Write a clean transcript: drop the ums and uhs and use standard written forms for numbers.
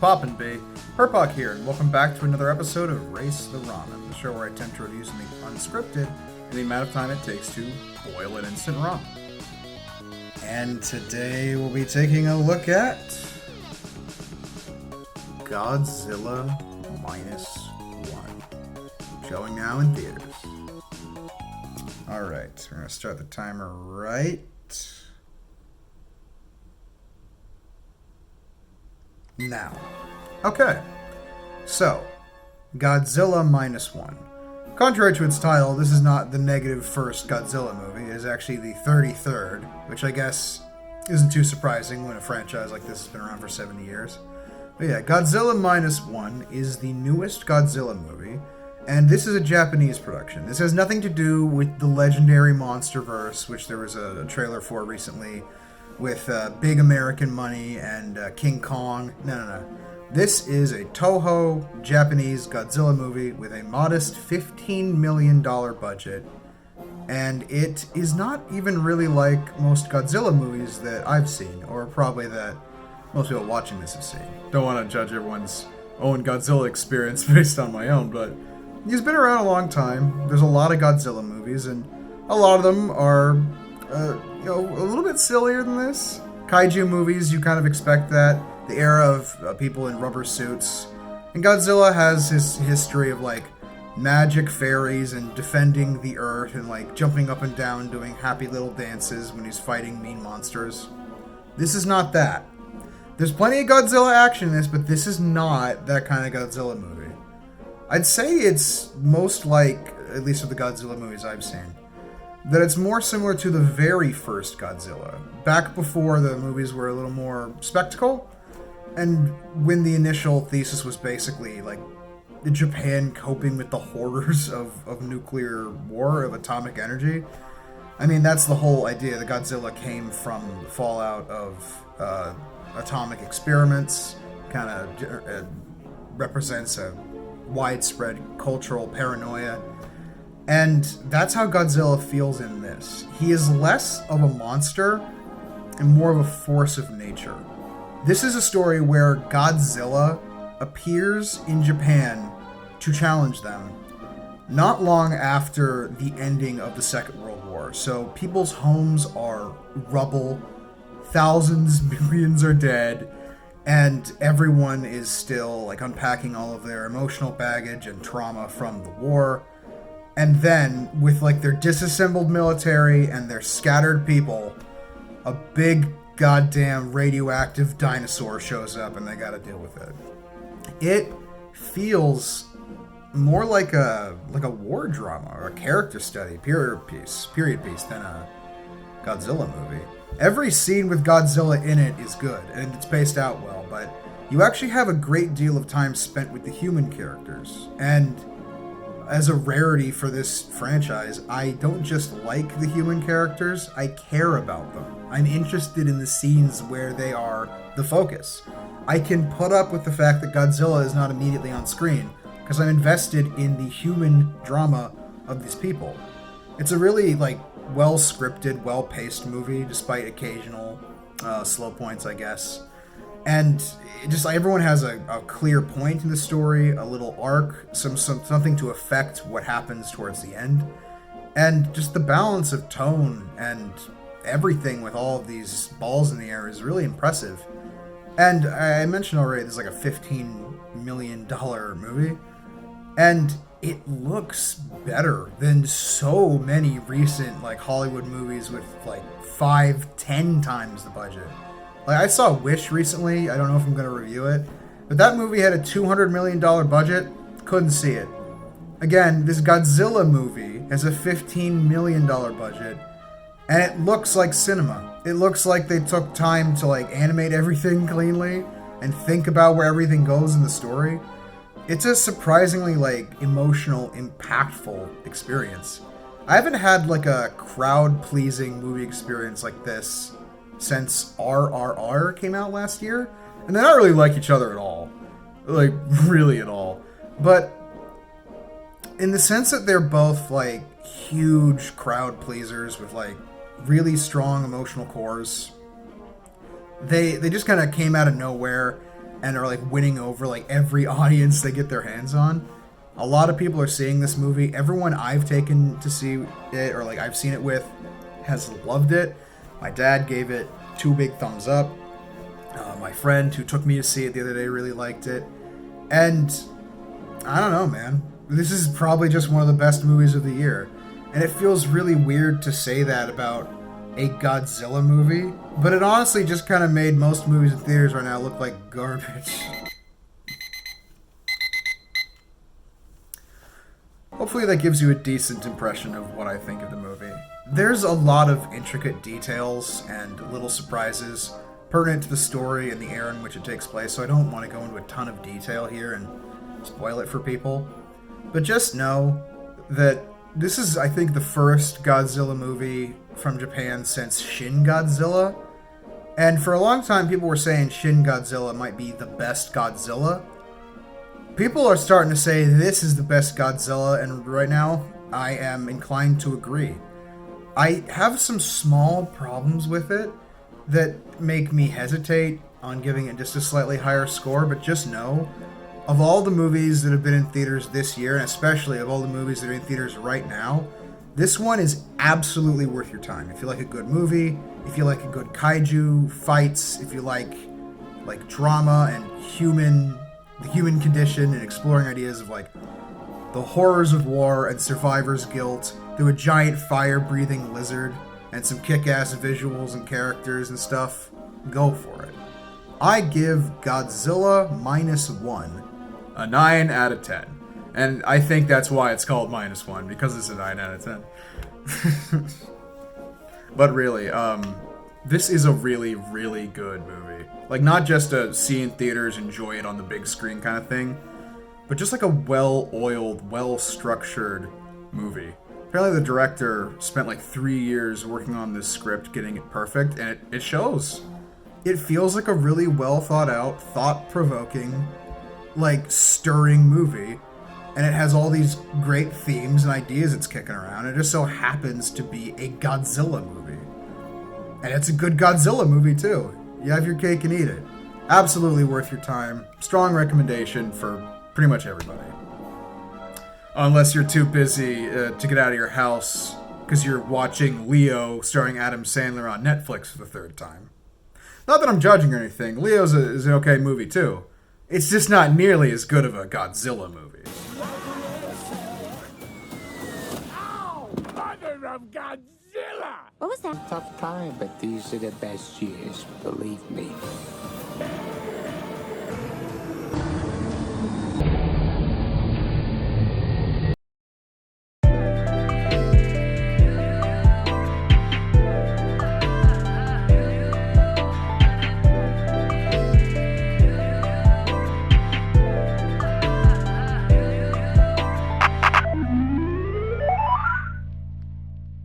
Poppin' B. Herpock here, and welcome back to another episode of Race the Ramen, the show where I attempt to review something unscripted in the amount of time it takes to boil an instant ramen. And today we'll be taking a look at Godzilla Minus One, showing now in theaters. Alright, we're going to start the timer right now. Okay, so Godzilla Minus One. Contrary to its title, this is not the negative first Godzilla movie. It is actually the 33rd, which I guess isn't too surprising when a franchise like this has been around for 70 years. But yeah, Godzilla Minus One is the newest Godzilla movie, and this is a Japanese production. This has nothing to do with the legendary MonsterVerse, which there was a trailer for recently, with big American money and King Kong. No. This is a Toho Japanese Godzilla movie with a modest $15 million budget. And it is not even really like most Godzilla movies that I've seen, or probably that most people watching this have seen. Don't want to judge everyone's own Godzilla experience based on my own, but he's been around a long time. There's a lot of Godzilla movies, and a lot of them are a little bit sillier than this. Kaiju movies, you kind of expect that. The era of people in rubber suits. And Godzilla has his history of, magic fairies and defending the earth and, jumping up and down doing happy little dances when he's fighting mean monsters. This is not that. There's plenty of Godzilla action in this, but this is not that kind of Godzilla movie. I'd say it's most like, at least of the Godzilla movies I've seen, that it's more similar to the very first Godzilla, back before the movies were a little more spectacle, and when the initial thesis was basically, Japan coping with the horrors of nuclear war, of atomic energy. I mean, that's the whole idea. The Godzilla came from the fallout of atomic experiments, kind of represents a widespread cultural paranoia. And that's how Godzilla feels in this. He is less of a monster and more of a force of nature. This is a story where Godzilla appears in Japan to challenge them not long after the ending of the Second World War. So people's homes are rubble, thousands, millions are dead, and everyone is still unpacking all of their emotional baggage and trauma from the war. And then, with their disassembled military and their scattered people, a big goddamn radioactive dinosaur shows up and they gotta deal with it. It feels more like a war drama or a character study, period piece than a Godzilla movie. Every scene with Godzilla in it is good and it's paced out well, but you actually have a great deal of time spent with the human characters. And as a rarity for this franchise, I don't just like the human characters, I care about them. I'm interested in the scenes where they are the focus. I can put up with the fact that Godzilla is not immediately on screen, because I'm invested in the human drama of these people. It's a really, well-scripted, well-paced movie, despite occasional slow points, I guess. And everyone has a clear point in the story, a little arc, something to affect what happens towards the end. And just the balance of tone and everything with all of these balls in the air is really impressive. And I mentioned already, this is a $15 million movie. And it looks better than so many recent Hollywood movies with 5-10 times the budget. I saw Wish recently. I don't know if I'm going to review it. But that movie had a $200 million budget. Couldn't see it. Again, this Godzilla movie has a $15 million budget. And it looks like cinema. It looks like they took time to animate everything cleanly and think about where everything goes in the story. It's a surprisingly emotional, impactful experience. I haven't had a crowd-pleasing movie experience like this since RRR came out last year, and they don't really like each other at all. Really at all. But in the sense that they're both, huge crowd pleasers with, really strong emotional cores, they just kind of came out of nowhere, and are like winning over like every audience they get their hands on. A lot of people are seeing this movie. Everyone I've taken to see it, or like I've seen it with, has loved it. My dad gave it 2 big thumbs up. My friend who took me to see it the other day really liked it. And I don't know, man. This is probably just one of the best movies of the year. And it feels really weird to say that about a Godzilla movie, but it honestly just kind of made most movies in theaters right now look like garbage. Hopefully that gives you a decent impression of what I think of the movie. There's a lot of intricate details and little surprises pertinent to the story and the era in which it takes place, so I don't want to go into a ton of detail here and spoil it for people. But just know that this is, I think, the first Godzilla movie from Japan since Shin Godzilla. And for a long time, people were saying Shin Godzilla might be the best Godzilla. People are starting to say this is the best Godzilla, and right now, I am inclined to agree. I have some small problems with it that make me hesitate on giving it just a slightly higher score, but just know, of all the movies that have been in theaters this year, and especially of all the movies that are in theaters right now, this one is absolutely worth your time. If you like a good movie, if you like a good kaiju fights, if you like drama and the human condition and exploring ideas of like the horrors of war and survivor's guilt through a giant fire-breathing lizard and some kick-ass visuals and characters and stuff, go for it. I give Godzilla Minus One a 9 out of 10. And I think that's why it's called Minus One, because it's a 9 out of 10. But really, this is a really, really good movie. Like, not just a see in theaters, enjoy it on the big screen kind of thing, but just like a well-oiled, well-structured movie. Apparently the director spent like 3 years working on this script, getting it perfect, and it shows. It feels like a really well thought out, thought-provoking, like stirring movie, and it has all these great themes and ideas it's kicking around. It just so happens to be a Godzilla movie. And it's a good Godzilla movie too. You have your cake and eat it. Absolutely worth your time. Strong recommendation for pretty much everybody. Unless you're too busy to get out of your house because you're watching Leo starring Adam Sandler on Netflix for the 3rd time. Not that I'm judging or anything. Leo's is an okay movie too. It's just not nearly as good of a Godzilla movie. Oh, mother of Godzilla! What was that? Tough time, but these are the best years, believe me.